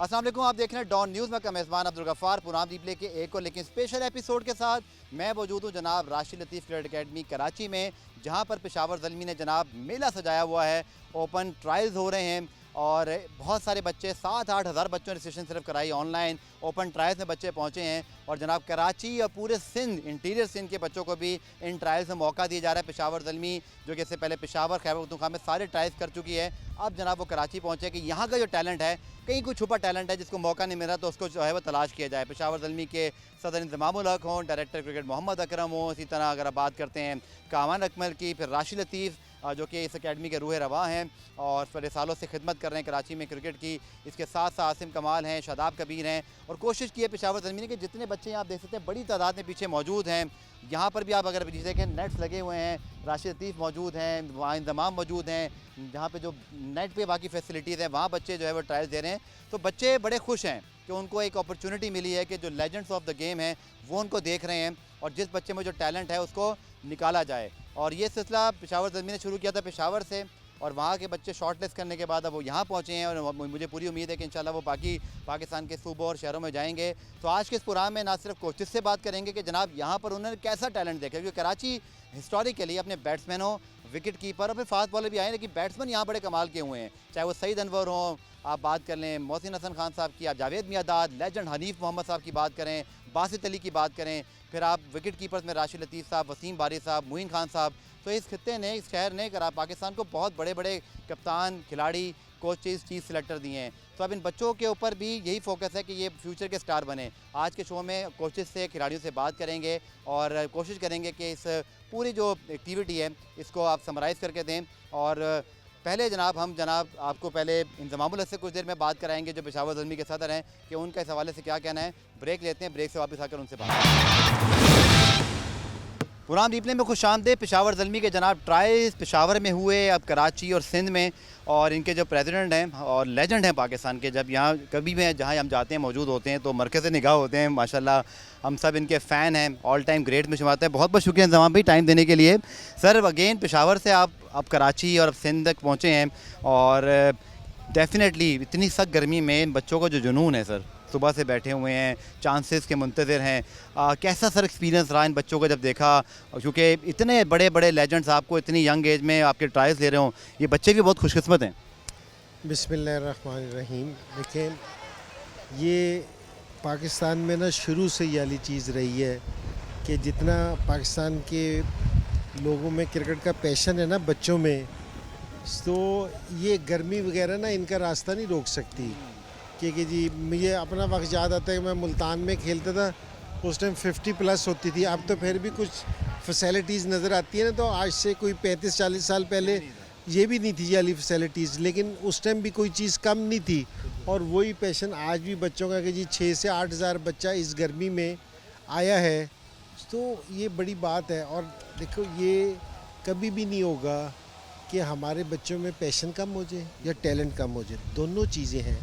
अस्सलाम वालेकुम, आप देख रहे हैं डॉन न्यूज़ में का मेज़बान अब्दुल गफ़ार पुराम रिप्ले के एक और लेकिन स्पेशल एपिसोड के साथ मैं मौजूद हूँ जनाब राशिद लतीफ़ क्रिकेट अकेडमी कराची में, जहाँ पर पेशावर ज़ल्मी ने जनाब मेला सजाया हुआ है। ओपन ट्रायल्स हो रहे हैं और बहुत सारे बच्चे 7-8 हज़ार बच्चों ने रजिस्ट्रेशन सिर्फ कराई ऑनलाइन। ओपन ट्रायल्स में बच्चे पहुँचे हैं और जनाब कराची और पूरे सिंध इंटीरियर सिंध के बच्चों को भी इन ट्रायल्स में मौका दिया जा रहा है। पेशावर ज़ल्मी जो कि इससे पहले पेशावर खैबर पख्तूनख्वा में सारे ट्रायल्स कर चुकी है, अब जनाब वो कराची पहुँचे कि यहाँ का जो टैलेंट है, कहीं कोई छुपा टैलेंट है जिसको मौका नहीं मिल रहा तो उसको जो है वो तलाश किया जाए। पेशावर ज़ल्मी के सदर इंतज़ामुल हक हों, डायरेक्टर क्रिकेट मोहम्मद अकरम हों, इसी तरह अगर आप बात करते हैं कामान अकमल की, फिर राशिद लतीफ़ जो कि इस अकेडमी के रूह रवा हैं और बड़े सालों से खिदमत कर रहे हैं कराची में क्रिकेट की। इसके साथ साथ आसिम कमाल हैं, शादाब कबीर हैं और कोशिश की है पेशावर ज़ल्मी ने कि जितने बच्चे यहाँ आप देख सकते हैं बड़ी तादाद में पीछे मौजूद हैं। यहाँ पर भी आप अगर देखें नेट्स लगे हुए हैं, राशिद लतीफ़ मौजूद हैं, वहाँ इंतज़ाम मौजूद हैं, जहाँ पे जो नेट पे बाकी फैसिलिटीज़ हैं वहाँ बच्चे जो है वो ट्रायल दे रहे हैं। तो बच्चे बड़े खुश हैं कि उनको एक अपॉर्चुनिटी मिली है कि जो लेजेंड्स ऑफ द गेम हैं वो उनको देख रहे हैं और जिस बच्चे में जो टैलेंट है उसको निकाला जाए। और ये सिलसिला पेशावर ज़ल्मी ने शुरू किया था पेशावर से और वहाँ के बच्चे शॉर्ट लिस्ट करने के बाद अब वो यहाँ पहुँचे हैं और मुझे पूरी उम्मीद है कि इंशाल्लाह वो बाकी पाकिस्तान के सूबों और शहरों में जाएंगे। तो आज के इस प्रोग्राम में ना सिर्फ कोचेस से बात करेंगे कि जनाब यहाँ पर उन्होंने कैसा टैलेंट देखा, क्योंकि कराची हिस्टोरिकली अपने बैट्समैनों, विकेट कीपर और फिर फास्ट बॉलर भी आए, लेकिन बैट्समैन यहाँ बड़े कमाल के हुए हैं। चाहे वो सईद अनवर हों, आप बात कर लें मोहसिन हसन खान साहब की, आप जावेद मियादाद, लेजेंड हनीफ मोहम्मद साहब की बात करें, बासित अली की बात करें, फिर आप विकेट कीपर्स में राशिद लतीफ़ साहब, वसीम बारी साहब, मुइन खान साहब। तो इस खित्ते ने, इस शहर ने पाकिस्तान को बहुत बड़े बड़े कप्तान, खिलाड़ी, कोचेस, चीफ सिलेक्टर दिए हैं। तो अब इन बच्चों के ऊपर भी यही फोकस है कि ये फ्यूचर के स्टार बने। आज के शो में कोचेस से, खिलाड़ियों से बात करेंगे और कोशिश करेंगे कि इस पूरी जो एक्टिविटी है इसको आप समराइज़ करके दें। और पहले हम आपको पहले इंतज़ामुल हक से कुछ देर में बात कराएंगे जो पेशावर ज़ल्मी के सदर हैं कि उनका इस हवाले से क्या कहना है। ब्रेक लेते हैं, ब्रेक से वापस आकर उनसे बात। पुरान रिप्ले में खुशामदीद। पेशावर ज़ल्मी के जनाब ट्रायल्स पेशावर में हुए, अब कराची और सिंध में, और इनके जो प्रेसिडेंट हैं और लेजेंड हैं पाकिस्तान के, जब यहाँ कभी भी जहाँ हम जाते हैं मौजूद होते हैं तो मरकज़ निगाह होते हैं। माशाल्लाह हम सब इनके फ़ैन हैं, ऑल टाइम ग्रेट में शुमारते हैं। बहुत बहुत शुक्रिया इंतज़ाम भाई टाइम देने के लिए। सर अगेन पेशावर से आप कराची और अब सिंध तक पहुँचे हैं और डेफिनेटली इतनी सख्त गर्मी में बच्चों का जो जुनून है सर, सुबह से बैठे हुए हैं, चांसेस के मुंतज़िर हैं, कैसा सर एक्सपीरियंस रहा इन बच्चों को जब देखा, क्योंकि इतने बड़े बड़े लेजेंड्स आपको इतनी यंग एज में आपके ट्रायल्स ले रहे हों, ये बच्चे भी बहुत खुशकिस्मत हैं। बिस्मिल्लाहिर्रहमानिर्रहीम। देखें, ये पाकिस्तान में ना शुरू से ये वाली चीज़ रही है कि जितना पाकिस्तान के लोगों में क्रिकेट का पैशन है ना बच्चों में, तो ये गर्मी वगैरह ना इनका रास्ता नहीं रोक सकती। क्योंकि जी मुझे अपना वक्त याद आता है कि मैं मुल्तान में खेलता था, उस टाइम 50+ होती थी। अब तो फिर भी कुछ फैसिलिटीज़ नज़र आती है ना, तो आज से कोई 35-40 साल पहले ये भी नहीं थी ये वाली फैसिलिटीज़, लेकिन उस टाइम भी कोई चीज़ कम नहीं थी। और वही पैशन आज भी बच्चों का कि जी 6 से 8 हज़ार बच्चा इस गर्मी में आया है, तो ये बड़ी बात है। और देखो, ये कभी भी नहीं होगा कि हमारे बच्चों में पैशन कम हो जाए या टैलेंट कम हो जाए, दोनों चीज़ें हैं।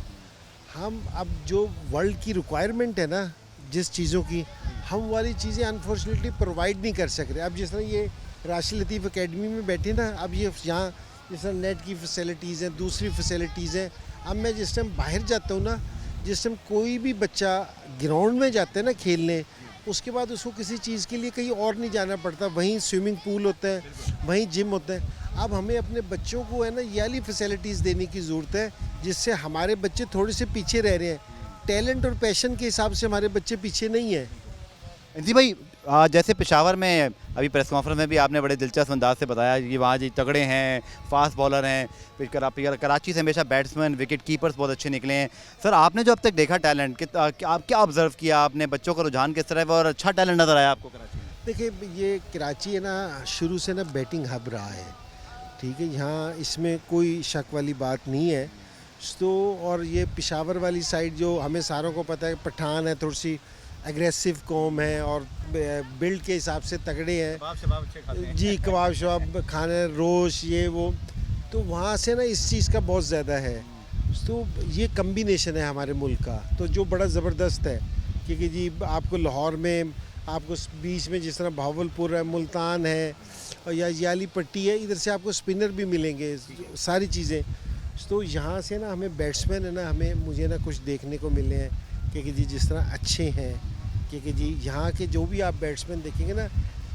हम अब जो वर्ल्ड की रिक्वायरमेंट है ना जिस चीज़ों की, हम वाली चीज़ें अनफॉर्चुनेटली प्रोवाइड नहीं कर सक रहे। अब जिस तरह ये राशिद लतीफ़ अकेडमी में बैठे ना, अब ये यहाँ जिस तरह नेट की फैसिलिटीज़ हैं, दूसरी फैसिलिटीज़ हैं। अब मैं जिस टाइम बाहर जाता हूँ ना, जिस टाइम कोई भी बच्चा ग्राउंड में जाता है ना खेलने, उसके बाद उसको किसी चीज़ के लिए कहीं और नहीं जाना पड़ता, वहीं स्विमिंग पूल होता है, वहीं जिम होता है। अब हमें अपने बच्चों को है ना ये वाली फैसिलिटीज़ देने की ज़रूरत है जिससे हमारे बच्चे थोड़े से पीछे रह रहे हैं। टैलेंट और पैशन के हिसाब से हमारे बच्चे पीछे नहीं हैं। जी भाई, जैसे पेशावर में अभी प्रेस कॉन्फ्रेंस में भी आपने बड़े दिलचस्प अंदाज से बताया कि वहाँ जी तगड़े हैं, फास्ट बॉलर हैं, फिर कराची से हमेशा बैट्समैन, विकेट कीपर्स बहुत अच्छे निकले हैं। सर आपने जो अब तक देखा टैलेंट, आप क्या ऑब्ज़र्व किया आपने, बच्चों का रुझान किस तरह और अच्छा टैलेंट नज़र आया आपको कराची में? देखिए, ये कराची है ना शुरू से ना बैटिंग हब रहा है, ठीक है, यहाँ इसमें कोई शक वाली बात नहीं है। तो और ये पेशावर वाली साइड जो हमें सारों को पता है, पठान है, थोड़ी सी एग्रेसिव कौम है और बिल्ड के हिसाब से तगड़े हैं जी, कबाब शबाब खाने, रोश, ये वो, तो वहाँ से ना इस चीज़ का बहुत ज़्यादा है। तो ये कम्बिनेशन है हमारे मुल्क का, तो जो बड़ा ज़बरदस्त है। क्योंकि जी आपको लाहौर में, आपको बीच में जिस तरह भावलपुर है, मुल्तान है और या याली पट्टी है, इधर से आपको स्पिनर भी मिलेंगे, सारी चीज़ें। तो यहाँ से ना हमें बैट्समैन है ना, हमें मुझे ना कुछ देखने को मिले हैं कि जी जिस तरह अच्छे हैं कि जी यहाँ के जो भी आप बैट्समैन देखेंगे ना,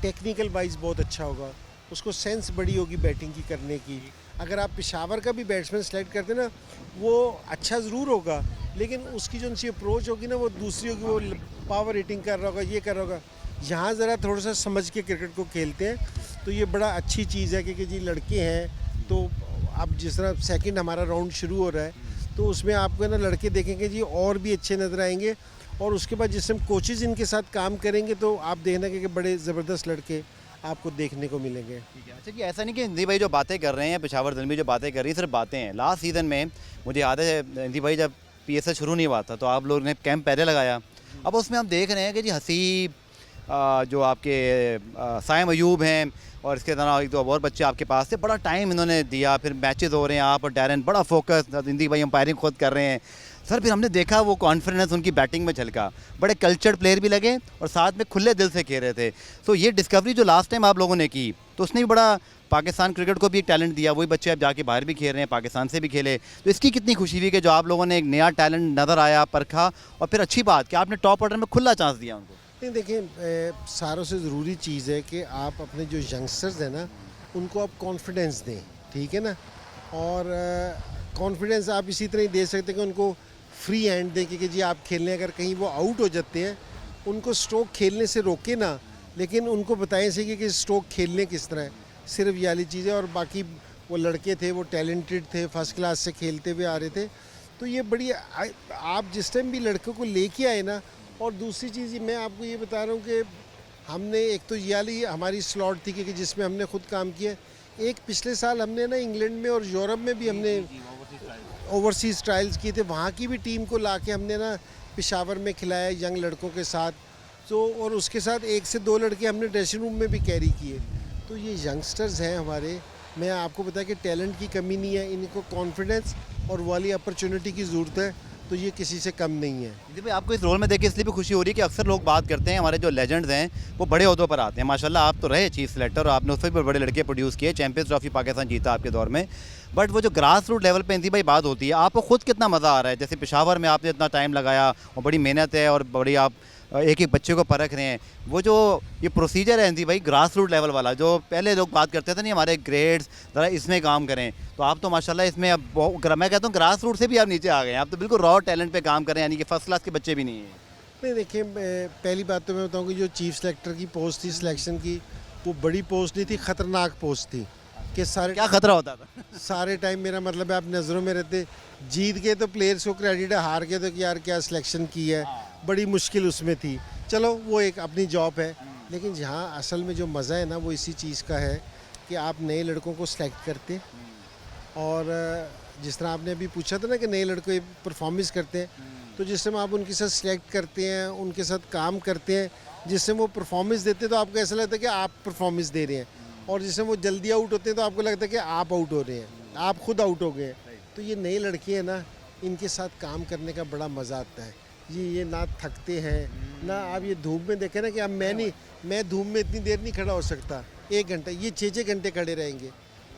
टेक्निकल वाइज बहुत अच्छा होगा, उसको सेंस बड़ी होगी बैटिंग की करने की। अगर आप पेशावर का भी बैट्समैन सेलेक्ट करते ना, वो अच्छा ज़रूर होगा, लेकिन उसकी जो उनकी अप्रोच होगी ना वो दूसरी होगी, वो पावर हिटिंग कर रहा होगा, ये कर रहा होगा। यहाँ ज़रा थोड़ा सा समझ के क्रिकेट को खेलते हैं, तो ये बड़ा अच्छी चीज़ है कि जी लड़के हैं। तो अब जिस तरह सेकंड हमारा राउंड शुरू हो रहा है, तो उसमें आपको ना लड़के देखेंगे जी और भी अच्छे नज़र आएंगे, और उसके बाद जिससे हम कोचेज़ इनके साथ काम करेंगे तो आप देखना कि बड़े ज़बरदस्त लड़के आपको देखने को मिलेंगे। ठीक है। अच्छा कि ऐसा नहीं कि हिंदी भाई जो बातें कर रहे हैं, पेशावर ज़ल्मी जो बातें कर रही है, सिर्फ बातें हैं। लास्ट सीज़न में मुझे याद है हिंदी भाई जब पीएसएल शुरू नहीं हुआ था तो आप लोगों ने कैंप पहले लगाया। अब उसमें हम देख रहे हैं कि जी हसीब, जो आपके साइम अयूब हैं, और इसके अलावा एक दो और बच्चे आपके पास थे, बड़ा टाइम इन्होंने दिया, फिर मैचेस हो रहे हैं, आप और डैरन बड़ा फोकस, हिंदी भाई अंपायरिंग खुद कर रहे हैं सर। फिर हमने देखा वो कॉन्फिडेंस उनकी बैटिंग में झलका, बड़े कल्चर्ड प्लेयर भी लगे और साथ में खुले दिल से खेल रहे थे। तो ये डिस्कवरी जो लास्ट टाइम आप लोगों ने की, तो उसने भी बड़ा पाकिस्तान क्रिकेट को भी एक टैलेंट दिया। वही बच्चे अब जाके बाहर भी खेल रहे हैं, पाकिस्तान से भी खेले, तो इसकी कितनी खुशी हुई कि जो आप लोगों ने एक नया टैलेंट नज़र आया, परखा, और फिर अच्छी बात कि आपने टॉप ऑर्डर में खुला चांस दिया उनको। नहीं देखिए, सारों से ज़रूरी चीज़ है कि आप अपने जो यंगस्टर्स हैं ना, उनको आप कॉन्फिडेंस दें, ठीक है ना। और कॉन्फिडेंस आप इसी तरह ही दे सकते हैं कि उनको फ्री हैंड दें कि जी आप खेलने, अगर कहीं वो आउट हो जाते हैं उनको स्ट्रोक खेलने से रोके ना, लेकिन उनको बताएं सही कि स्ट्रोक खेलने किस तरह है। सिर्फ ये वाली चीज़ है। और बाकी वो लड़के थे, वो टैलेंटेड थे, फर्स्ट क्लास से खेलते हुए आ रहे थे। तो ये बड़ी आप जिस टाइम भी लड़कों को लेके आए ना, और दूसरी चीज़ मैं आपको ये बता रहा हूँ कि हमने एक तो ये वाली हमारी स्लॉट थी कि जिसमें हमने खुद काम किया। एक पिछले साल हमने ना इंग्लैंड में और यूरोप में भी हमने ओवरसीज़ ट्रायल्स किए थे, वहाँ की भी टीम को लाके हमने ना पेशावर में खिलाया यंग लड़कों के साथ। तो और उसके साथ 1 से 2 लड़के हमने ड्रेसिंग रूम में भी कैरी किए। तो ये यंगस्टर्स हैं हमारे, मैं आपको बताया कि टैलेंट की कमी नहीं है, इनको कॉन्फिडेंस और वाली अपॉर्चुनिटी की ज़रूरत है, तो ये किसी से कम नहीं है। जी भाई, आपको इस रोल में देखिए इसलिए भी खुशी हो रही है कि अक्सर लोग बात करते हैं हमारे जो लेजेंड्स हैं वो बड़े ओहदों पर आते हैं। माशाल्लाह आप तो रहे चीफ सेलेक्टर और आपने उससे भी बड़े लड़के प्रोड्यूस किए, चैंपियंस ट्रॉफी पाकिस्तान जीता आपके दौर में। बट वो जो ग्रास रूट लेवल पे हिंदी भाई बात होती है, आपको खुद कितना मज़ा आ रहा है? जैसे पेशावर में आपने इतना टाइम लगाया और बड़ी मेहनत है और बड़ी आप एक एक बच्चे को परख रहे हैं, वो जो ये प्रोसीजर है हिंदी भाई ग्रास रूट लेवल वाला, जो पहले लोग बात करते थे नहीं हमारे ग्रेड्स ज़रा इसमें काम करें, तो आप तो माशाल्लाह इसमें अब मैं कहता हूँ ग्रास रूट से भी आप नीचे आ गए हैं। आप तो बिल्कुल रॉ टैलेंट पे काम कर रहे हैं, यानी कि फर्स्ट क्लास के बच्चे भी नहीं हैं। नहीं देखिए, पहली बात तो मैं बताऊँ कि जो चीफ सेलेक्टर की पोस्ट थी सिलेक्शन की, वो बड़ी पोस्ट नहीं थी, ख़तरनाक पोस्ट थी कि सारे क्या खतरा होता था? सारे टाइम मेरा मतलब है आप नज़रों में रहते, जीत के तो प्लेयर्स को क्रेडिट है, हार के तो कि यार क्या सिलेक्शन की है, बड़ी मुश्किल उसमें थी। चलो वो एक अपनी जॉब है, लेकिन जहाँ असल में जो मज़ा है ना वो इसी चीज़ का है कि आप नए लड़कों को सिलेक्ट करते, और जिस तरह आपने अभी पूछा था ना कि नए लड़के परफॉर्मेंस करते हैं, तो जिस समय आप उनके साथ सिलेक्ट करते हैं, उनके साथ काम करते हैं, जिससे वो परफॉर्मेंस देते हैं तो आपको ऐसा लगता है कि आप परफॉर्मेंस दे रहे हैं, और जिससे वो जल्दी आउट होते हैं तो आपको लगता है कि आप आउट हो रहे हैं, आप खुद आउट हो गए। तो ये नए लड़के हैं ना, इनके साथ काम करने का बड़ा मज़ा आता है। ये ना थकते हैं ना, आप ये धूप में देखें ना कि अब मैं धूप में इतनी देर नहीं खड़ा हो सकता, 1 घंटा, ये 6-6 घंटे खड़े रहेंगे।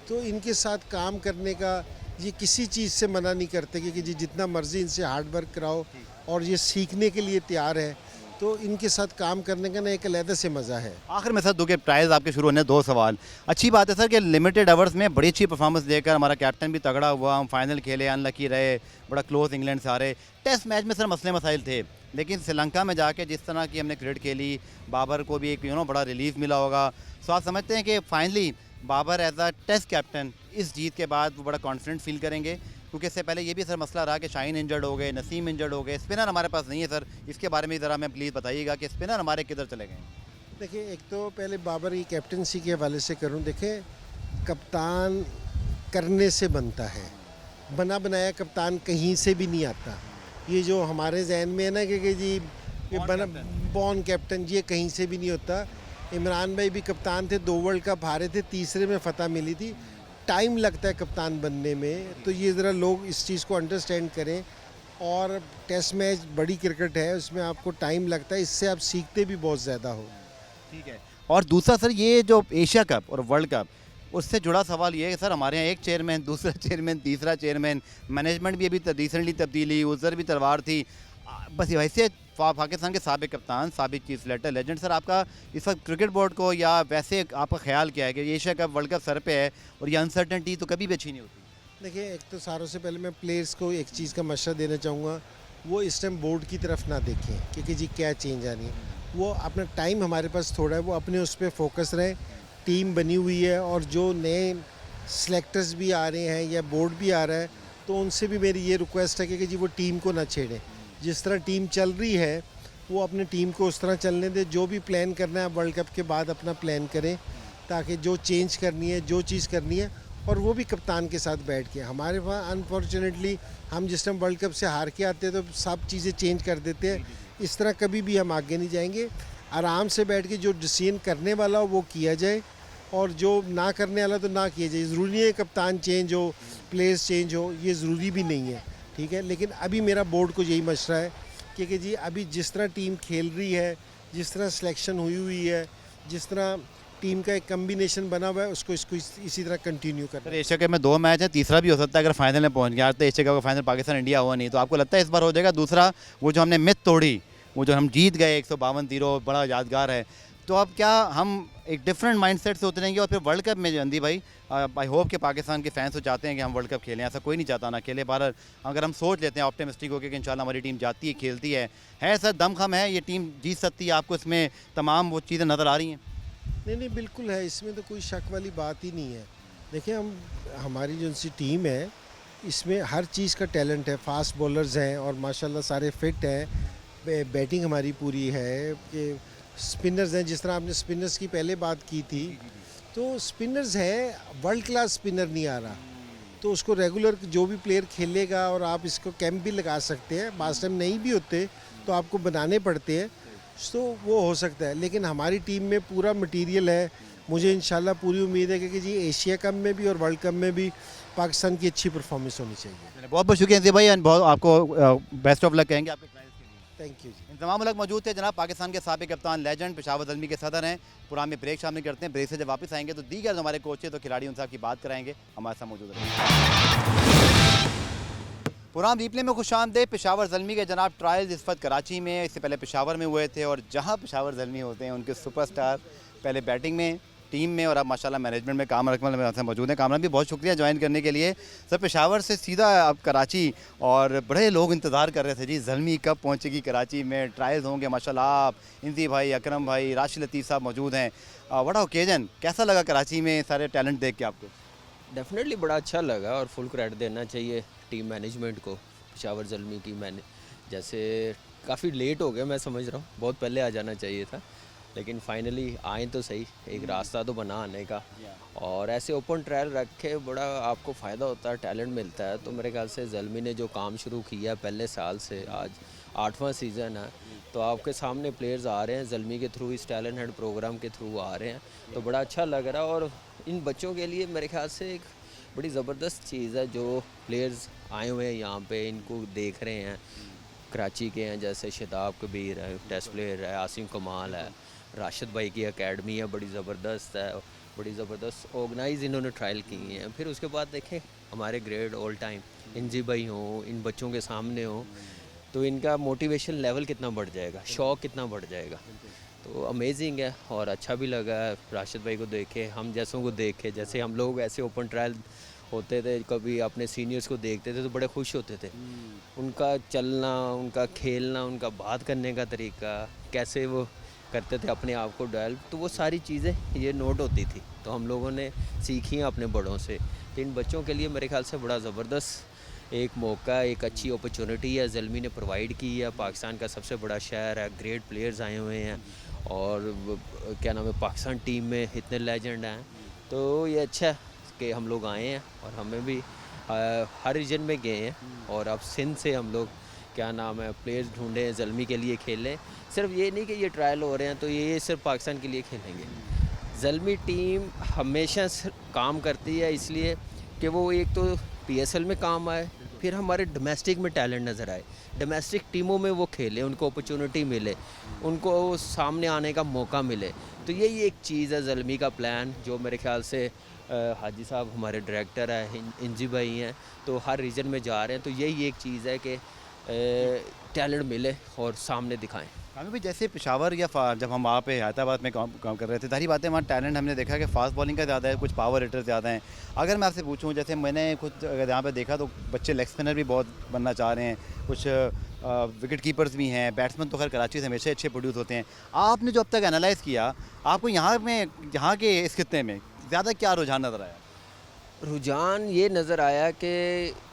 तो इनके साथ काम करने का ये किसी चीज़ से मना नहीं करते कि जी जितना मर्ज़ी इनसे हार्ड वर्क कराओ, और ये सीखने के लिए तैयार है, तो इनके साथ काम करने का ना एक अलग से मज़ा है। आखिर में सर दो के ट्रायल्स आपके शुरू होने 2 सवाल। अच्छी बात है सर कि लिमिटेड आवर्स में बड़ी अच्छी परफॉर्मेंस देकर हमारा कैप्टन भी तगड़ा हुआ, हम फाइनल खेले, अनलकी रहे, बड़ा क्लोज इंग्लैंड से हारे। टेस्ट मैच में सर मसले मसाइल थे, लेकिन श्रीलंका में जाके जिस तरह की हमने क्रिकेट खेली, बाबर को भी एक बड़ा रिलीफ मिला होगा। सो आप समझते हैं कि finally Babar as a test captain इस जीत के बाद वो बड़ा कॉन्फिडेंट फील करेंगे? क्योंकि इससे पहले ये भी सर मसला रहा कि शाहीन इंजर्ड हो गए, नसीम इंजर्ड हो गए, स्पिनर हमारे पास नहीं है सर, इसके बारे में ज़रा हमें प्लीज़ बताइएगा कि स्पिनर हमारे किधर चले गए? देखिए, एक तो पहले बाबर की कैप्टनसी के हवाले से करूं, देखें कप्तान करने से बनता है, बना बनाया कप्तान कहीं से भी नहीं आता। ये जो हमारे जहन में है ना कि जी ये बना बॉर्न कैप्टन, ये कहीं से भी नहीं होता। इमरान भाई भी कप्तान थे, 2 वर्ल्ड कप हारे थे, तीसरे में फतह मिली थी। टाइम लगता है कप्तान बनने में, तो ये ज़रा लोग इस चीज़ को अंडरस्टैंड करें। और टेस्ट मैच बड़ी क्रिकेट है, उसमें आपको टाइम लगता है, इससे आप सीखते भी बहुत ज़्यादा हो। ठीक है। और दूसरा सर, ये जो एशिया कप और वर्ल्ड कप, उससे जुड़ा सवाल ये है कि सर हमारे यहाँ एक चेयरमैन, दूसरा चेयरमैन, तीसरा चेयरमैन, मैनेजमेंट भी अभी रिसेंटली तब्दीली, उधर भी तलवार थी। बस वैसे पाकिस्तान के साबिक कप्तान, साबिक चीफ सेलेक्टर, लेजेंड, सर आपका इस वक्त क्रिकेट बोर्ड को या वैसे आपका ख्याल क्या है कि Asia cup, world cup sir पे है और ये अनसर्टेनिटी तो कभी भी अच्छी नहीं होती? देखिए, एक तो सारों से पहले मैं प्लेयर्स को एक चीज़ का मशवरा देना चाहूँगा, वो इस टाइम बोर्ड की तरफ ना देखें कि जी क्या चेंज आनी है। वो अपना टाइम हमारे पास थोड़ा है, वो अपने उस पर फोकस रहें। टीम बनी हुई है और जो नए सेलेक्टर्स भी आ रहे हैं या बोर्ड भी आ रहा है, तो उनसे भी मेरी ये रिक्वेस्ट है कि जी वो टीम को ना छेड़ें। जिस तरह टीम चल रही है वो अपने टीम को उस तरह चलने दें। जो भी प्लान करना है वर्ल्ड कप के बाद अपना प्लान करें, ताकि जो चेंज करनी है, जो चीज़ करनी है, और वो भी कप्तान के साथ बैठ के। हमारे वहाँ अनफॉर्चुनेटली हम जिस टाइम वर्ल्ड कप से हार के आते हैं तो सब चीज़ें चेंज कर देते हैं। इस तरह कभी भी हम आगे नहीं जाएंगे। आराम से बैठ के जो डिसीजन करने वाला हो वो किया जाए, और जो ना करने वाला तो ना किया जाए। ज़रूरी नहीं है कप्तान चेंज हो, प्लेयर्स चेंज हो, ये ज़रूरी भी नहीं है, ठीक है। लेकिन अभी मेरा बोर्ड को यही मशवरा है कि जी अभी जिस तरह टीम खेल रही है, जिस तरह सिलेक्शन हुई है, जिस तरह टीम का एक कम्बिनेशन बना हुआ है, उसको इसको इसी तरह कंटिन्यू करना। सर एशिया कप में 2 मैच है, तीसरा भी हो सकता है अगर फाइनल में पहुंच गया। आज तो एशिया कप का फाइनल पाकिस्तान इंडिया हुआ नहीं, तो आपको लगता है इस बार हो जाएगा? दूसरा, वो जो हमने मिथ तोड़ी, वो जो हम जीत गए 152 तीरों, बड़ा यादगार है। तो अब क्या हम एक डिफरेंट माइंडसेट से उतरेंगे और फिर वर्ल्ड कप में अंदी भाई, आई होप कि पाकिस्तान के फैंस तो चाहते हैं कि हम वर्ल्ड कप खेलें, ऐसा कोई नहीं चाहता ना खेले। बार अगर हम सोच लेते हैं ऑप्टिमिस्टिक होकर कि इंशाल्लाह हमारी टीम जाती है, खेलती है सर दमखम है, ये टीम जीत सकती है, आपको इसमें तमाम वो चीज़ें नज़र आ रही हैं? नहीं, बिल्कुल है, इसमें तो कोई शक वाली बात ही नहीं है। देखिए, हमारी जो सी टीम है, इसमें हर चीज़ का टैलेंट है। फास्ट बॉलर्स हैं और माशाल्लाह सारे फिट हैं। बैटिंग हमारी पूरी है कि स्पिनर्स हैं। जिस तरह आपने स्पिनर्स की पहले बात की थी, तो स्पिनर्स है, वर्ल्ड क्लास स्पिनर नहीं आ रहा, तो उसको रेगुलर जो भी प्लेयर खेलेगा, और आप इसको कैंप भी लगा सकते हैं। बास टाइम नहीं भी होते तो आपको बनाने पड़ते हैं, तो वो हो सकता है। लेकिन हमारी टीम में पूरा मटेरियल है। मुझे इंशाल्लाह पूरी उम्मीद है कि जी एशिया कप में भी और वर्ल्ड कप में भी पाकिस्तान की अच्छी परफॉर्मेंस होनी चाहिए। बहुत बहुत शुक्रिया अंजी भाई, एंड बहुत आपको बेस्ट ऑफ लक कहेंगे आपके ट्रायल्स के लिए। थैंक यू जी। इन तमाम लोग मौजूद थे। जनाब पाकिस्तान के साबिक कप्तान, लेजेंड पेशावर ज़ल्मी के सदर हैं। पुराने में ब्रेक शामिल करते हैं, ब्रेक से जब वापस आएंगे तो दीगर जो हमारे कोच हैं तो खिलाड़ी उनसे आपकी बात कराएंगे। हमारे साथ मौजूद रहेंगे। पुरान रिप्ले में खुशामदीद। पेशावर ज़ल्मी के जनाब ट्रायल्स इस वक्त कराची में, इससे पहले पेशावर में हुए थे, और जहाँ पेशावर ज़ल्मी होते हैं उनके सुपरस्टार पहले बैटिंग में, टीम में, और अब माशाल्लाह मैनेजमेंट में काम रखने वाले मौजूद हैं। कामरान भी बहुत शुक्रिया ज्वाइन करने के लिए। सर पेशावर से सीधा अब कराची, और बड़े लोग इंतज़ार कर रहे थे जी ज़ल्मी कब पहुंचेगी कराची में, ट्रायल्स होंगे। माशाल्लाह आप, इंदी भाई, अकरम भाई, राशिद लतीफ़ साहब मौजूद हैं। बड़ा ओकेजन, कैसा लगा कराची में सारे टैलेंट देख के आपको? डेफिनेटली बड़ा अच्छा लगा, और फुल क्रेडिट देना चाहिए टीम मैनेजमेंट को। पेशावर ज़ल्मी की जैसे काफ़ी लेट हो गया, मैं समझ रहा हूँ, बहुत पहले आ जाना चाहिए था, लेकिन फाइनली आए तो सही, एक रास्ता तो बना आने का। और ऐसे ओपन ट्रायल रख के बड़ा आपको फ़ायदा होता है, टैलेंट मिलता है। तो मेरे ख्याल से ज़ल्मी ने जो काम शुरू किया पहले साल से, आज 8वां सीज़न है, तो आपके सामने प्लेयर्स आ रहे हैं ज़ल्मी के थ्रू, इस टैलेंट हंट प्रोग्राम के थ्रू आ रहे हैं, तो बड़ा अच्छा लग रहा है। और इन बच्चों के लिए मेरे ख्याल से एक बड़ी ज़बरदस्त चीज़ है जो प्लेयर्स आए हुए हैं यहाँ पे, इनको देख रहे हैं। कराची के हैं, जैसे शताब कबीर है, टेस्ट प्लेयर है, आसिम कमाल है, राशिद भाई की एकेडमी है, बड़ी ज़बरदस्त है, बड़ी ज़बरदस्त ऑर्गेनाइज इन्होंने ट्रायल की हैं। फिर उसके बाद देखें हमारे ग्रेट ऑल टाइम इंजी भाई हों, इन बच्चों के सामने हों, तो इनका मोटिवेशन लेवल कितना बढ़ जाएगा, शौक़ कितना बढ़ जाएगा। तो अमेजिंग है, और अच्छा भी लगा है राशिद भाई को देखे, हम जैसों को देखे। जैसे हम लोग ऐसे ओपन ट्रायल होते थे, कभी अपने सीनियर्स को देखते थे तो बड़े खुश होते थे। उनका चलना, उनका खेलना, उनका बात करने का तरीका, कैसे वो करते थे अपने आप को डेवलप, तो वो सारी चीज़ें ये नोट होती थी, तो हम लोगों ने सीखी हैं अपने बड़ों से। तो इन बच्चों के लिए मेरे ख्याल से बड़ा ज़बरदस्त एक मौका, एक अच्छी अपॉर्चुनिटी है ज़ल्मी ने प्रोवाइड की है। पाकिस्तान का सबसे बड़ा शहर है, ग्रेट प्लेयर्स आए हुए हैं, और क्या नाम है, पाकिस्तान टीम में इतने लेजेंड हैं, तो ये अच्छा है कि हम लोग आए हैं। और हमें भी हर रीजन में गए हैं, और अब सिंध से हम लोग क्या नाम है प्लेयर्स ढूंढे हैं ज़ल्मी के लिए खेलें। सिर्फ ये नहीं कि ये ट्रायल हो रहे हैं तो ये सिर्फ पाकिस्तान के लिए खेलेंगे। ज़ल्मी टीम हमेशा काम करती है इसलिए कि वो एक तो PSL में काम आए, फिर हमारे डोमेस्टिक में टैलेंट नज़र आए, डोमेस्टिक टीमों में वो खेले, उनको अपॉर्चुनिटी मिले, उनको सामने आने का मौका मिले। तो यही एक चीज़ है ज़ल्मी का प्लान, जो मेरे ख्याल से हाजी साहब हमारे डायरेक्टर है, इंजी भाई हैं, तो हर रीजन में जा रहे हैं। तो यही एक चीज़ है कि टैलेंट मिले और सामने दिखाएं। हमें भी जैसे पेशावर या जब हम वहाँ पे हैदराबाद में काम कर रहे थे, सारी बातें वहाँ टैलेंट हमने देखा कि फास्ट बॉलिंग का ज़्यादा है, कुछ पावर हिटर ज़्यादा हैं। अगर मैं आपसे पूछूं, जैसे मैंने खुद अगर यहाँ पे देखा तो बच्चे लेग स्पिनर भी बहुत बनना चाह रहे हैं, कुछ विकेट कीपर्स भी हैं, बैट्समैन तो खैर कराची से हमेशा अच्छे प्रोड्यूस होते हैं। आपने जो अब तक एनालाइज़ किया, आपको यहाँ के इस खित्ते में ज़्यादा क्या रुझान नज़र आया? रुझान ये नज़र आया कि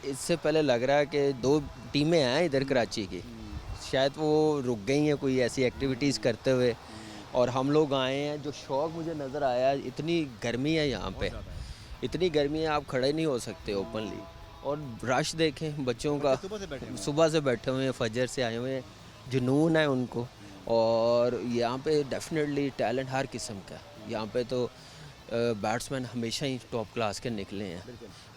इससे पहले लग रहा है कि 2 टीमें हैं इधर कराची की, शायद वो रुक गई हैं कोई ऐसी एक्टिविटीज़ करते हुए, और हम लोग आए हैं। जो शौक़ मुझे नज़र आया, इतनी गर्मी है यहाँ पे, इतनी गर्मी है आप खड़े नहीं हो सकते ओपनली, और रश देखें बच्चों का, सुबह से बैठे हुए हैं, फजर से आए हुए हैं, जुनून है उनको। और यहाँ पे डेफिनेटली टैलेंट हर किस्म का है। यहाँ पे तो बैट्समैन हमेशा ही टॉप क्लास के निकले हैं,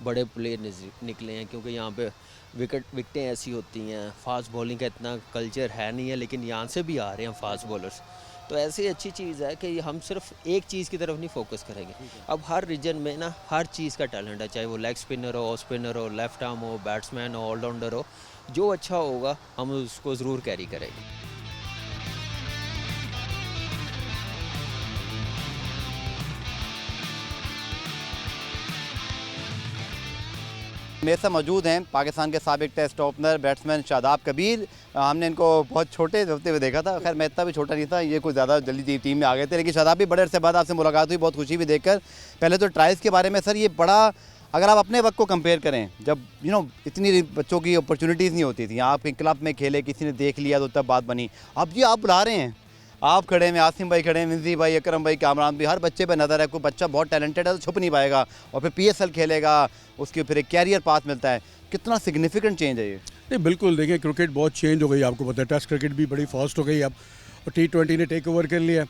बड़े प्लेयर निकले हैं, क्योंकि यहाँ पे विकेटें ऐसी होती हैं। फास्ट बॉलिंग का इतना कल्चर है नहीं है, लेकिन यहाँ से भी आ रहे हैं फास्ट बॉलर्स। तो ऐसी अच्छी चीज़ है कि हम सिर्फ एक चीज़ की तरफ नहीं फोकस करेंगे। अब हर रीजन में ना हर चीज़ का टैलेंट है, चाहे वो लेग स्पिनर हो, ऑफ स्पिनर हो, लेफ्ट आर्म हो, बैट्समैन हो, ऑलराउंडर हो, जो अच्छा होगा हम उसको ज़रूर कैरी करेंगे। मेरे साथ मौजूद हैं पाकिस्तान के साबिक test opener batsman Shadab Kabir. हमने इनको बहुत छोटे होते हुए देखा था, खैर मैं इतना भी छोटा नहीं था, ये कुछ ज़्यादा जल्दी टीम में आ गए थे। लेकिन शादाब भी बड़े अरसे बाद आपसे मुलाकात हुई, बहुत खुशी भी देखकर। पहले तो ट्रायल्स के बारे में सर, ये बड़ा, अगर आप अपने वक्त को कंपेयर करें, जब इतनी बच्चों की अपॉर्चुनिटीज़ नहीं होती थी, आप क्लब में खेले, किसी ने देख लिया तो तब बात बनी। अब जी आप बुला रहे हैं, आप खड़े हैं, आसिम भाई खड़े हैं, मिंजी भाई, अकरम भाई, कामरान भी, हर बच्चे पे नज़र है। कोई बच्चा बहुत टैलेंटेड है तो छुप नहीं पाएगा, और फिर PSL खेलेगा, उसके फिर एक कैरियर पाथ मिलता है। कितना सिग्निफिकेंट चेंज है ये? नहीं, बिल्कुल। देखिए, क्रिकेट बहुत चेंज हो गई, आपको पता है। टेस्ट क्रिकेट भी बड़ी फास्ट हो गई अब, और T20 ने टेक ओवर कर लिया।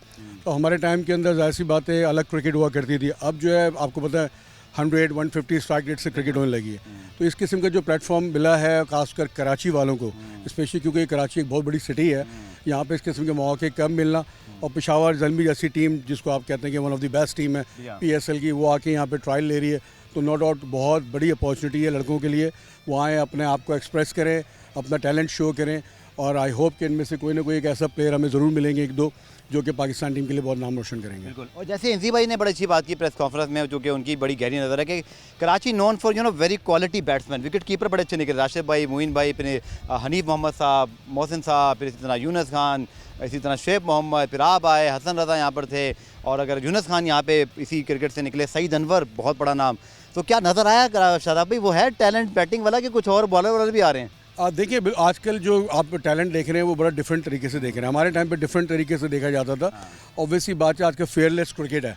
तो हमारे टाइम के अंदर जाहिर सी बात है अलग क्रिकेट हुआ करती थी। अब जो है आपको पता है 100-150 स्ट्राइक रेट से क्रिकेट होने लगी है। तो इस किस्म का जो प्लेटफॉर्म मिला है खासकर कराची वालों को, स्पेशली क्योंकि कराची एक बहुत बड़ी सिटी है, यहाँ पे इस किस्म के मौके कम मिलना। और पेशावर ज़ल्मी जैसी टीम, जिसको आप कहते हैं कि one of the best team है PSL की, वो आके यहाँ पे ट्रायल ले रही है। तो नो डाउट बहुत बड़ी अपॉर्चुनिटी है लड़कों के लिए। वो आएँ, अपने आप को एक्सप्रेस करें, अपना टैलेंट शो करें, और आई होप कि इनमें से कोई ना कोई एक ऐसा प्लेयर हमें ज़रूर मिलेंगे, 1-2, जो कि पाकिस्तान टीम के लिए बहुत नाम रोशन करेंगे। बिल्कुल। और जैसे इंजी भाई ने बड़ी अच्छी बात की प्रेस कॉन्फ्रेंस में, जो कि उनकी बड़ी गहरी नज़र है कि Karachi known for very quality batsman, wicket keeper बड़े अच्छे निकले, राशिद भाई, मोइन भाई, फिर हनीफ मोहम्मद साहब, मोहसिन साहब, फिर इसी तरह यूनुस खान, इसी तरह शुएब मोहम्मद, फिर आप आए, हसन रज़ा यहाँ पर थे, और अगर यूनुस खान यहाँ पे इसी क्रिकेट से निकले, सईद अनवर बहुत बड़ा नाम। तो क्या नज़र आया शादाब भाई, वो है टैलेंट बैटिंग वाला कि कुछ और बॉलर भी आ रहे हैं? देखिए, आजकल जो आप टैलेंट देख रहे हैं वो बड़ा डिफरेंट तरीके से देख रहे हैं। हमारे टाइम पे डिफरेंट तरीके से देखा जाता था। ऑब्वियसली बात है, आज का फेयरलेस क्रिकेट है,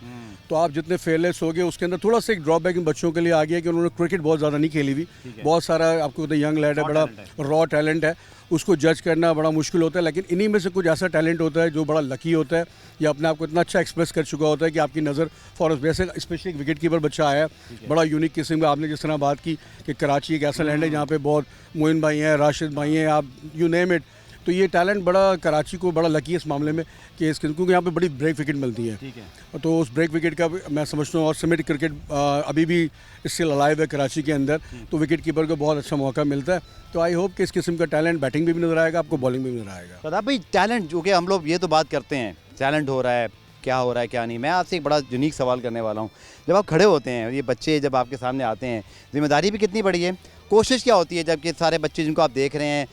तो आप जितने फेयरलेस हो गए, उसके अंदर थोड़ा सा एक ड्रॉबैक इन बच्चों के लिए आ गया कि उन्होंने क्रिकेट बहुत ज़्यादा नहीं खेली हुई। बहुत सारा आपको पता है यंग लैड है, बड़ा रॉ टैलेंट है, उसको जज करना बड़ा मुश्किल होता है। लेकिन इन्हीं में से कुछ ऐसा टैलेंट होता है जो बड़ा लकी होता है, या अपने आप को इतना अच्छा एक्सप्रेस कर चुका होता है कि आपकी नज़र फॉर वैसे स्पेशली एक विकेट कीपर बच्चा आया है, बड़ा यूनिक किस्म का। आपने जिस तरह बात की कि कराची एक ऐसा लैंड है जहाँ पे बहुत मोइन भाई हैं, राशिद भाई हैं, आप यू नेम इट। तो ये टैलेंट बड़ा कराची को बड़ा लकी है इस मामले में कि इसके, क्योंकि यहाँ पे बड़ी ब्रेक विकेट मिलती है। तो उस ब्रेक विकेट का मैं समझता हूँ, और सिमेट क्रिकेट अभी भी इससे अलाइव है कराची के अंदर, तो विकेट कीपर को बहुत अच्छा मौका मिलता है। तो आई होप कि इस किस्म का टैलेंट बैटिंग में भी नजर आएगा, आपको बॉलिंग में भी नजर आएगा। शादाब भाई, टैलेंट जो कि हम लोग ये तो बात करते हैं, टैलेंट हो रहा है, क्या हो रहा है क्या नहीं, मैं आपसे एक बड़ा यूनिक सवाल करने वाला हूँ। जब आप खड़े होते हैं, ये बच्चे जब आपके सामने आते हैं, जिम्मेदारी भी कितनी बड़ी है, कोशिश क्या होती है जबकि सारे बच्चे जिनको आप देख रहे हैं,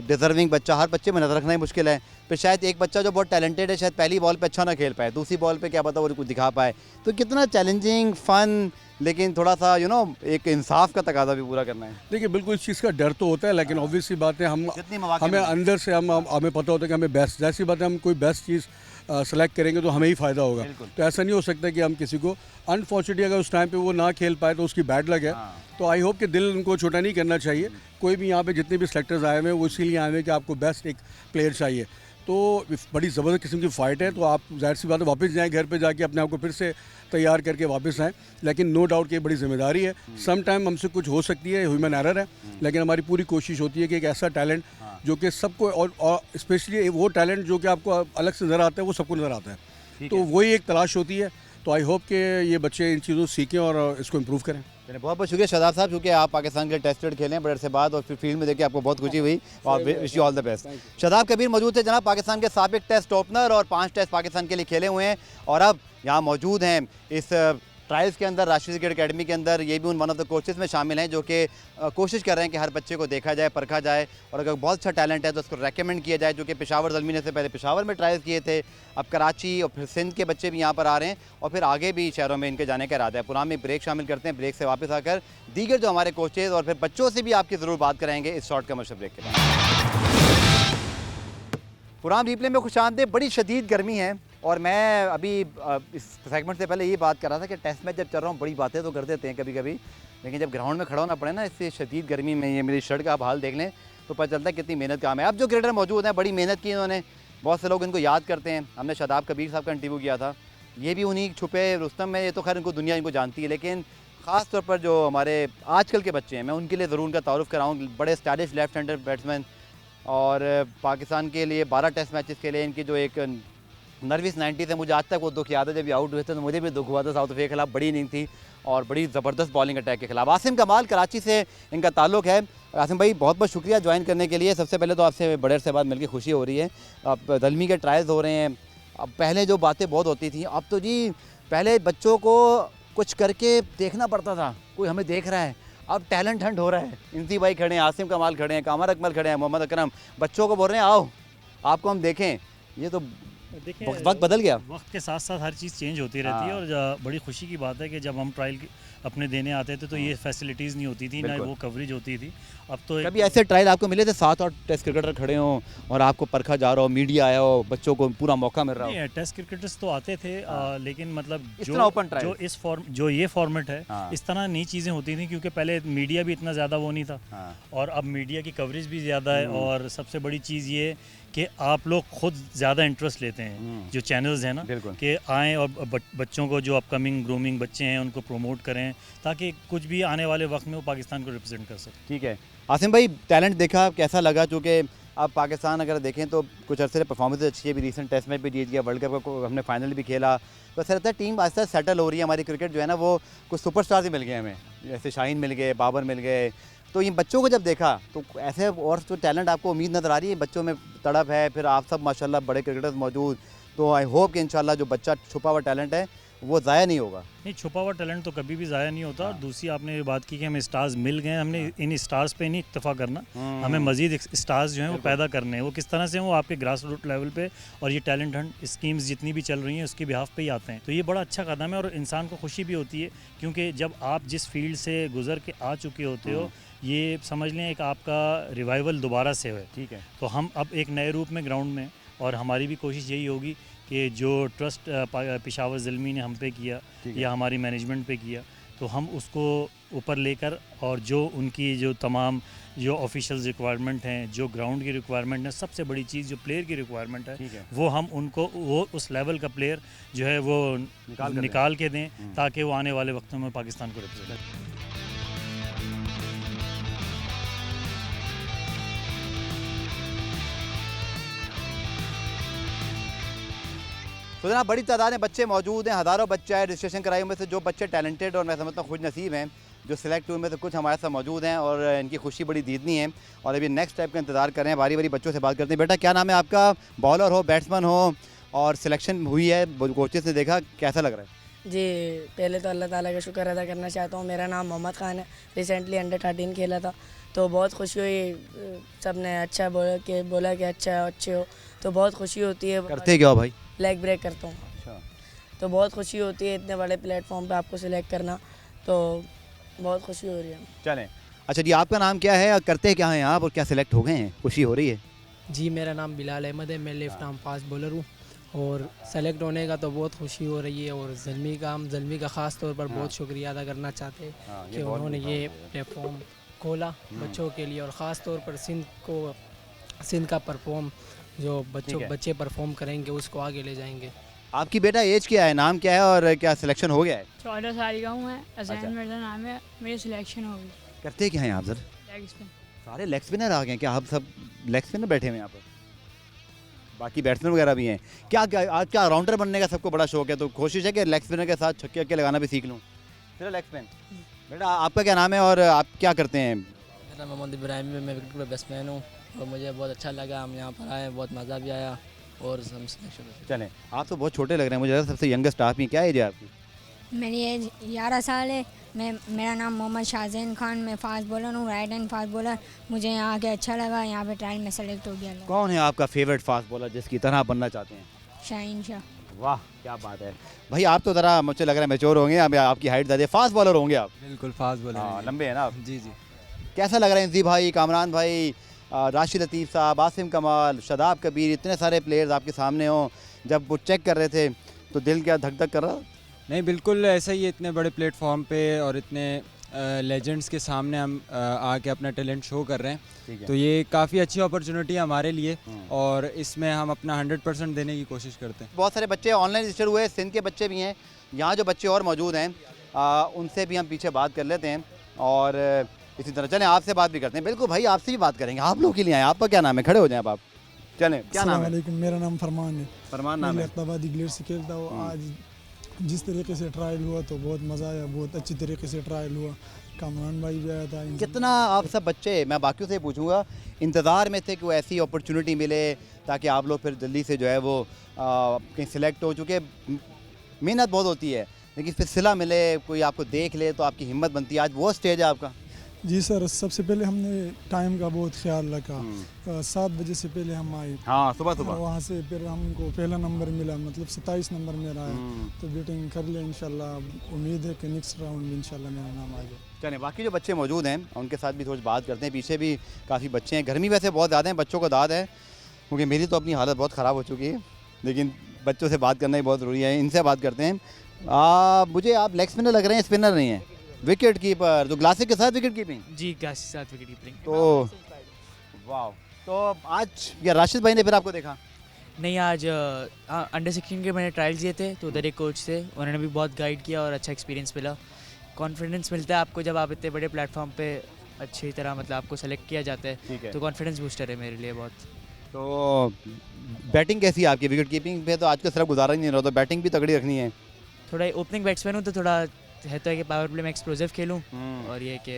डिजर्विंग बच्चा, हर बच्चे में नज़र रखना ही मुश्किल है। फिर शायद एक बच्चा जो बहुत टैलेंटेड है, शायद पहली बॉल पे अच्छा ना खेल पाए, दूसरी बॉल पे क्या पता वो कुछ दिखा पाए। तो कितना चैलेंजिंग, फन, लेकिन थोड़ा सा एक इंसाफ का तकाजा भी पूरा करना है। देखिए, बिल्कुल इस चीज़ का डर तो होता है, लेकिन ऑब्वियसली बात है हमें अंदर से हमें पता होता है कि हमें बेस्ट, जैसी बात है हम कोई बेस्ट चीज़ सेलेक्ट करेंगे तो हमें ही फ़ायदा होगा। तो ऐसा नहीं हो सकता कि हम किसी को, अनफॉर्चुनेटली अगर उस टाइम पे वो ना खेल पाए तो उसकी बैड लग है। तो आई होप कि दिल उनको छोटा नहीं करना चाहिए। कोई भी यहाँ पे जितने भी सेलेक्टर्स आए हुए हैं वो इसीलिए आए हुए हैं कि आपको बेस्ट एक प्लेयर चाहिए। तो बड़ी ज़बरदस्त किस्म की फ़ाइट है, तो आप जाहिर सी बात है वापस जाएँ घर पे जाके अपने आप को फिर से तैयार करके वापस आएँ। लेकिन नो डाउट कि बड़ी जिम्मेदारी है, सम टाइम हमसे कुछ हो सकती है, ह्यूमन एरर है, लेकिन हमारी पूरी कोशिश होती है कि एक ऐसा टैलेंट जो कि सबको, और स्पेशली वो टैलेंट जो कि आपको अलग से नज़र आता है, वो सबको नज़र आता है। तो वही एक तलाश होती है। तो आई होप कि ये बच्चे इन चीज़ों से सीखें और इसको इम्प्रूव करें। चलिए, बहुत बहुत शुक्रिया शादाब साहब, क्योंकि आप पाकिस्तान के लिए टेस्ट क्रिकेट खेलें बड़े अरसे बाद और फिर फील्ड में देख के आपको बहुत खुशी हुई और wish you all the best. Shadab Kabir मौजूद थे जनाब, पाकिस्तान के साबिक टेस्ट ओपनर और 5 टेस्ट पाकिस्तान के लिए खेले हुए हैं और अब यहाँ मौजूद हैं इस ट्रायल्स के अंदर, राष्ट्रीय क्रिकेट अकेडमी के अंदर। ये भी उन वन ऑफ द कोचेज़ में शामिल हैं जो कि कोशिश कर रहे हैं कि हर बच्चे को देखा जाए, परखा जाए और अगर बहुत अच्छा टैलेंट है तो उसको रेकमेंड किया जाए, जो कि पेशावर ज़ल्मी ने से पहले पेशावर में ट्रायल्स किए थे, अब कराची और फिर सिंध के बच्चे भी यहाँ पर आ रहे हैं और फिर आगे भी शहरों में इनके जाने का इरादा है। पुराने में ब्रेक शामिल करते हैं, ब्रेक से वापस आकर दीगर जो हमारे कोचेज़ और फिर बच्चों से भी आपकी ज़रूर बात कराएंगे इस शॉर्ट कमर्शियल ब्रेक के बाद। पुरान रिप्ले में खुशामदीद। बड़ी शदीद गर्मी है और मैं अभी इस सेगमेंट से पहले ये बात कर रहा था कि टेस्ट मैच जब चल रहा हूँ बड़ी बातें तो कर देते हैं कभी कभी, लेकिन जब ग्राउंड में खड़ा होना पड़े ना इससे शदीद गर्मी में, ये मेरी शर्ट का आप हाल देख लें तो पता चलता है कितनी मेहनत काम है। अब जो क्रिकेटर मौजूद हैं बड़ी मेहनत की इन्होंने, बहुत से लोग इनको याद करते हैं। हमने शादाब कबीर साहब का इंटरव्यू किया था, ये भी उन्हीं छुपे रुस्तम में, ये तो खैर इनको दुनिया इनको जानती है, लेकिन ख़ास तौर पर जो हमारे आजकल के बच्चे हैं मैं उनके लिए ज़रूर उनका तारुफ कराऊँ। बड़े स्टाइलिश लेफ्ट हैंडर बैट्समैन और पाकिस्तान के लिए 12 टेस्ट मैचेस के लिए इनकी जो एक नर्विस 90 से मुझे आज तक वो दुख याद है। जब ये आउट हुए थे तो मुझे भी दुख हुआ था, साउथ अफ्रीका के खिलाफ बड़ी इनिंग थी और बड़ी ज़बरदस्त बॉलिंग अटैक के खिलाफ। आसिम कमाल कराची से इनका ताल्लुक है। आसिम भाई बहुत बहुत शुक्रिया ज्वाइन करने के लिए। सबसे पहले तो आपसे बड़े अरसे बाद मिलकर खुशी हो रही है। अब ज़ल्मी के ट्रायल्स हो रहे हैं, अब पहले जो बातें बहुत होती थी, अब तो जी पहले बच्चों को कुछ करके देखना पड़ता था, कोई हमें देख रहा है, अब टैलेंट हंट हो रहा है। इंसी भाई खड़े हैं, आसिम कमाल खड़े हैं, कामर अकमल खड़े हैं, मोहम्मद अकरम, बच्चों को बोल रहे हैं आओ आपको हम देखें। ये तो देखिए वक्त बदल गया। वक्त के साथ साथ हर चीज़ चेंज होती रहती है और बड़ी खुशी की बात है कि जब हम ट्रायल अपने देने आते थे तो ये फैसिलिटीज़ नहीं होती थी, ना वो कवरेज होती थी। अब तो कभी ऐसे ट्रायल आपको मिले थे 7 और टेस्ट क्रिकेटर खड़े हों और आपको परखा जा रहा हो, मीडिया आया हो, बच्चों को पूरा मौका मिल रहा हो? नहीं, टेस्ट क्रिकेटर्स तो आते थे लेकिन मतलब इस तरह open trial? जो ये फॉर्मेट है हाँ। इस तरह नई चीज़ें होती थी क्योंकि पहले मीडिया भी इतना ज़्यादा वो नहीं था और अब मीडिया की कवरेज भी ज़्यादा है और सबसे बड़ी चीज़ ये कि आप लोग खुद ज़्यादा इंटरेस्ट लेते हैं, जो चैनल्स हैं ना, कि आएँ और बच्चों को जो अपकमिंग ग्रूमिंग बच्चे हैं उनको प्रमोट करें ताकि कुछ भी आने वाले वक्त में वो पाकिस्तान को रिप्रेजेंट कर सकें। ठीक है आसिम भाई, टैलेंट देखा कैसा लगा? चूँकि अब पाकिस्तान अगर देखें तो कुछ अर्से से परफॉर्मेंस अच्छी है, भी रिसेंट टेस्ट मैच भी जीत गया, वर्ल्ड कप को हमने फाइनल भी खेला, तो ऐसा लगता है टीम आस्ते आस्ते सेटल हो रही है। हमारी क्रिकेट जो है ना वो कुछ सुपरस्टार्स ही मिल गए हमें, जैसे शाहीन मिल गए, बाबर मिल गए। तो इन बच्चों को जब देखा तो ऐसे और जो टैलेंट आपको उम्मीद नज़र आ रही है बच्चों में, तड़प है, फिर आप सब माशाल्लाह बड़े क्रिकेटर्स मौजूद, तो आई होप कि इंशाल्लाह जो बच्चा छुपा हुआ टैलेंट है वो ज़ाया नहीं होगा। नहीं, छुपा हुआ टैलेंट तो कभी भी ज़ाया नहीं होता। और दूसरी आपने ये बात की कि हमें स्टार्स मिल गए, हमने इन स्टार्स पे नहीं इत्तेफा करना, हमें मज़ीद स्टार्स जो हैं वो पैदा करने हैं। वो किस तरह से वो आपके ग्रास रूट लेवल पे और ये टैलेंट हंट स्कीम्स जितनी भी चल रही हैं उसके बिहाफ पे ही आते हैं। तो ये बड़ा अच्छा कदम है और इंसान को खुशी भी होती है क्योंकि जब आप जिस फील्ड से गुजर के आ चुके होते हो ये समझ लें एक आपका रिवाइवल दोबारा से है। ठीक है, तो हम अब एक नए रूप में ग्राउंड में, और हमारी भी कोशिश यही होगी कि जो ट्रस्ट पेशावर ज़ल्मी ने हम पे किया या हमारी मैनेजमेंट पे किया तो हम उसको ऊपर लेकर और जो उनकी जो तमाम जो ऑफिशियल रिक्वायरमेंट हैं, जो ग्राउंड की रिक्वायरमेंट है, सबसे बड़ी चीज़ जो प्लेयर की रिक्वायरमेंट है वो हम उनको वो उस लेवल का प्लेयर जो है वो निकाल के दें ताकि वो आने वाले वक्तों में पाकिस्तान को रिप्रेजेंट। तो जनाब बड़ी तादाद में बच्चे मौजूद हैं, हज़ारों बच्चा है रजिस्ट्रेशन कराए में से जो बच्चे टैलेंटेड और मैं समझता हूँ खुश नसीब हैं जो सिलेक्ट हुए में से कुछ हमारे साथ मौजूद हैं और इनकी खुशी बड़ी दीदनी है और अभी नेक्स्ट स्टेप का इंतज़ार कर रहे हैं। बारी बारी बच्चों से बात करते हैं। बेटा क्या नाम है आपका? बॉलर हो, बैट्समैन हो और सिलेक्शन हुई है, कोचेस ने देखा, कैसा लग रहा है? जी पहले तो अल्लाह ताला का शुक्र अदा करना चाहता हूँ। मेरा नाम मोहम्मद ख़ान है, रिसेंटली अंडर-13 खेला था तो बहुत खुशी हुई, सब ने अच्छा बोला कि अच्छा अच्छे हो तो बहुत खुशी होती है। करते क्या हो भाई? लेग ब्रेक करता हूँ। अच्छा, तो बहुत खुशी होती है इतने बड़े प्लेटफॉर्म पे आपको सिलेक्ट करना, तो बहुत खुशी हो रही है। चलें, अच्छा जी आपका नाम क्या है और करते क्या हैं आप और क्या सिलेक्ट हो गए हैं, खुशी हो रही है? जी मेरा नाम बिलाल अहमद है, मैं लेफ्ट आर्म फास्ट बॉलर हूँ और सेलेक्ट होने का तो बहुत खुशी हो रही है और ज़ल्मी का ख़ास तौर पर बहुत शुक्रिया अदा करना चाहते हैं कि उन्होंने ये प्लेटफॉर्म खोला बच्चों के लिए और ख़ास तौर पर सिंध का परफॉर्म जो बच्चे परफॉर्म करेंगे उसको आगे ले जाएंगे। आपकी बेटा एज क्या है, नाम क्या है और क्या सिलेक्शन हो गया है? 14 साल का हूँ मैं, अज़ैन मिर्ज़ा नाम है, मेरी सिलेक्शन हो गई। करते क्या हैं आप सर? Leg spin. सारे लेग स्पिनर आ गए हैं क्या? आप सब लेग स्पिनर बैठे हुए हैं यहाँ पर? बाकी बैट्समैन वगैरह भी हैं। आज क्या राउंडर बनने का सबको बड़ा शौक है, तो कोशिश है कि लेग स्पिनर के साथ छक्के वक्के लगाना भी सीख लूँ। फिर लेग स्पिन। बेटा आपका क्या नाम है और आप क्या करते हैं? मेरा नाम मोहम्मद इब्राहिम है, मैं विकेट कीपर बैट्समैन हूँ और मुझे बहुत अच्छा लगा, हम यहाँ पर आए, बहुत मज़ा भी आया और हम सिलेक्शन। चलें, आप तो बहुत छोटे लग रहे हैं, मुझे लगा सबसे यंगेस्ट आप ही। क्या एज है आपकी? मेरी एज 11 साल है। मेरा नाम मोहम्मद शाहजैन खान, मैं फास्ट बॉलर हूँ, राइट हैंड फास्ट बॉलर। मुझे यहाँ आके अच्छा लगा, यहाँ पे ट्रायल में सेलेक्ट हो गया। कौन है आपका फेवरेट फास्ट बॉलर जिसकी तरह आप बनना चाहते हैं? शाहीन शाह। वाह क्या बात है भाई, आप तो ज़रा मुझे लग रहा है मैच्योर होंगे, आपकी हाइट ज़्यादा है, फास्ट बॉलर होंगे आप। बिल्कुल फास्ट बॉलर हाँ, है। लंबे हैं ना आप। जी जी। कैसा लग रहा है इंजी भाई, कामरान भाई, राशिद लतीफ़ साहब, आसिम कमाल, शादाब कबीर, इतने सारे प्लेयर्स आपके सामने हो, जब वो चेक कर रहे थे तो दिल क्या धक धक कर रहा? नहीं बिल्कुल ऐसा ही है, इतने बड़े प्लेटफॉर्म पे और इतने लेजेंड्स के सामने हम आके अपना टैलेंट शो कर रहे हैं, तो ये काफ़ी अच्छी अपॉर्चुनिटी है हमारे लिए और इसमें हम अपना 100% देने की कोशिश करते हैं। बहुत सारे बच्चे ऑनलाइन रजिस्टर हुए, सिंध के बच्चे भी हैं, यहाँ जो बच्चे और मौजूद हैं उनसे भी हम पीछे बात कर लेते हैं और इसी तरह चलें आपसे बात भी करते हैं। बिल्कुल भाई, आपसे भी बात करेंगे, आप लोग के लिए आए। आपका क्या नाम है? खड़े हो जाएं आप। चलें, क्या नाम है? मेरा नाम फरमान है। फरमान नाम है। अहमदाबादी ग्लेड से खेलता हूँ। आज जिस तरीके से ट्रायल हुआ तो बहुत मज़ा आया, बहुत अच्छी तरीके से ट्रायल हुआ। कामरान भाई भी आया था। कितना आप सब बच्चे, मैं बाकियों से पूछूंगा, इंतज़ार में थे कि वो ऐसी अपॉर्चुनिटी मिले ताकि आप लोग फिर जल्दी से जो है वो कहीं सिलेक्ट हो, चुके मेहनत बहुत होती है, लेकिन फिर सिला मिले, कोई आपको देख ले तो आपकी हिम्मत बनती है। आज वो स्टेज है आपका? जी सर, सबसे पहले हमने टाइम का बहुत ख्याल रखा। 7 बजे से पहले हम आए। हाँ, सुबह सुबह वहाँ से फिर हमको पहला नंबर मिला, मतलब 27 नंबर मेरा आया, तो बैटिंग कर ले इंशाल्लाह। उम्मीद है कि नेक्स्ट राउंड में इंशाल्लाह मेरा नाम आ जाए। चलें, बाकी जो बच्चे मौजूद हैं उनके साथ भी थोड़ी बात करते हैं। पीछे भी काफ़ी बच्चे हैं, गर्मी वैसे बहुत ज़्यादा है, बच्चों को दाद है, क्योंकि मेरी तो अपनी हालत बहुत ख़राब हो चुकी है, लेकिन बच्चों से बात करना ही बहुत ज़रूरी है। इनसे बात करते हैं। मुझे आप लेग स्पिनर लग रहे हैं, स्पिनर नहीं है, विकेट कीपर, जो ग्लासिक के साथ विकेट कीपिंग। जी, ग्लासिक के साथ विकेट कीपिंग। तो वाह, तो आज या राशिद भाई ने फिर आपको देखा? नहीं, आज अंडर 16 के मैंने ट्रायल्स दिए थे, तो उधर एक कोच थे, उन्होंने भी बहुत गाइड किया और अच्छा एक्सपीरियंस मिला। कॉन्फिडेंस मिलता है आपको जब आप इतने बड़े प्लेटफॉर्म पे अच्छी तरह मतलब आपको सेलेक्ट किया जाता है, तो कॉन्फिडेंस बूस्टर है मेरे लिए बहुत। तो बैटिंग कैसी है आपकी? विकेट कीपिंग पे तो आज का सिर्फ गुजारा ही नहीं रहा, तो बैटिंग भी तगड़ी रखनी है। थोड़ा ओपनिंग बैट्समैन हूँ तो थोड़ा है तो है कि पावर प्ले में एक्सप्लोसिव खेलूँ और ये कि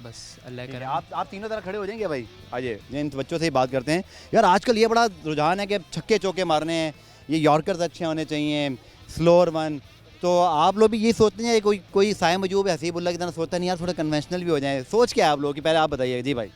बस अल्लाह करे। आप तीनों तरह खड़े हो जाएंगे भाई। आइए इन बच्चों से ही बात करते हैं। यार आजकल ये बड़ा रुझान है कि छक्के चौके मारने हैं, ये यॉर्कर्स अच्छे होने चाहिए, स्लोअर वन, तो आप लोग भी ये सोचते हैं? कोई साय मजूब हसीबुल्ला की तरह सोचता नहीं यार थोड़ा कन्वेंशनल भी हो जाए? सोच क्या है आप लोगों की, पहले आप बताइए जी भाई।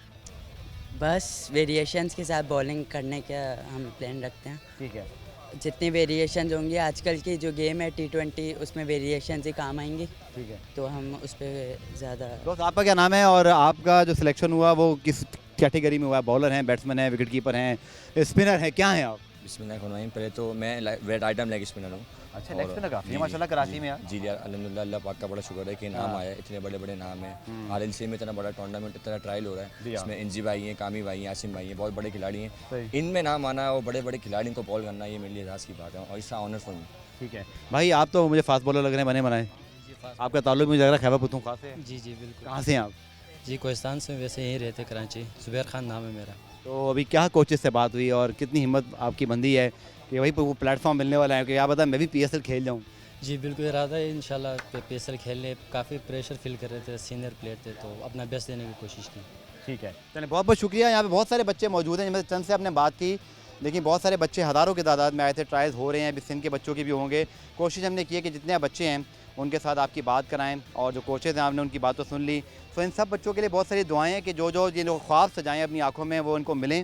बस वेरिएशंस के साथ बॉलिंग करने का हम प्लान रखते हैं। ठीक है, जितनी वेरिएशंस होंगी, आजकल की जो गेम है T20 उसमें वेरिएशंस ही काम आएंगी। ठीक है, तो हम उस पर ज़्यादा। दोस्त आपका क्या नाम है और आपका जो सिलेक्शन हुआ वो किस कैटेगरी में हुआ है? बॉलर हैं, बैट्समैन हैं, विकेट कीपर हैं, स्पिनर हैं, क्या हैं आप? बिस्मिल्लाह, पहले तो मैं वेट आइटम लेग स्पिनर हूँ। अच्छा, लेग स्पिनर काफ़ी है माशाल्लाह कराची में यार। जी यार, अल्हम्दुलिल्लाह, अल्लाह पाक का बड़ा शुक्र है कि नाम आया, इतने बड़े बड़े नाम हैं। RLC में इतना बड़ा टूर्नामेंट, इतना ट्रायल हो रहा है, इसमें इंजी भाई हैं, कामी भाई हैं, आसिम भाई हैं, बहुत बड़े खिलाड़ी हैं। इनमें नाम आना और बड़े बड़े खिलाड़ी को बॉल करना, ये मेरे लिए एहसास की बात है और इसका ऑनर फॉर मी। ठीक है भाई, आप तो मुझे फास्ट बॉलर लग रहे हैं, बने बनाए। आपका ताल्लुक मुझे लग रहा है खैबर पख्तूनख्वा से। जी जी बिल्कुल। कहाँ से हैं आप? जी, कोहिस्तान से, वैसे यहीं रहते, कराची। जुबैर खान नाम है मेरा। तो अभी क्या कोचेस से बात हुई और कितनी हिम्मत आपकी बंदी है कि वही वो प्लेटफॉर्म मिलने वाला है कि आप बता मैं भी PSL खेल जाऊँ? जी बिल्कुल, इरादा है इंशाल्लाह PSL खेलने। काफ़ी प्रेशर फील कर रहे थे, सीनियर प्लेयर थे, तो अपना बेस्ट देने की कोशिश की। ठीक है, चलिए बहुत बहुत शुक्रिया। यहाँ पे बहुत सारे बच्चे मौजूद हैं, जिनमें चंद से आपने बात की, लेकिन बहुत सारे बच्चे हज़ारों की तादाद में आए थे, ट्रायल्स हो रहे हैं, अभी सिंध के बच्चों के भी होंगे। कोशिश हमने की है कि जितने बच्चे हैं उनके साथ आपकी बात कराएं और जो कोचेज़ हैं आपने उनकी बात तो सुन ली। तो इन सब बच्चों के लिए बहुत सारी दुआएं हैं कि जो जिन लोग ख्वाब सजाएँ अपनी आँखों में वो उनको मिलें।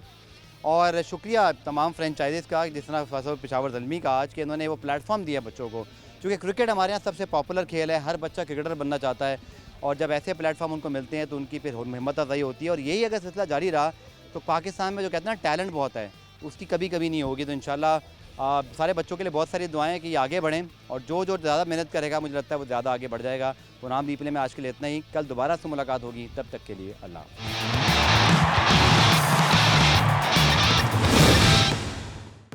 और शुक्रिया तमाम फ्रेंचाइजीज़ का, जिस तरह पेशावर ज़ल्मी का आज के इन्होंने वो प्लेटफॉर्म दिया बच्चों को, क्योंकि क्रिकेट हमारे यहाँ सबसे पॉपुलर खेल है, हर बच्चा क्रिकेटर बनना चाहता है और जब ऐसे प्लेटफॉर्म उनको मिलते हैं तो उनकी फिर हिम्मत अफजाई होती है। और यही अगर सिलसिला जारी रहा तो पाकिस्तान में जो कहते हैं ना टैलेंट बहुत है, उसकी कभी कभी नहीं होगी। तो इंशाल्लाह सारे बच्चों के लिए बहुत सारी दुआएं कि ये आगे बढ़ें और जो ज़्यादा मेहनत करेगा मुझे लगता है वो ज़्यादा आगे बढ़ जाएगा। पुराम रिप्ले में आज के लिए इतना ही, कल दोबारा से मुलाकात होगी, तब तक के लिए अल्लाह।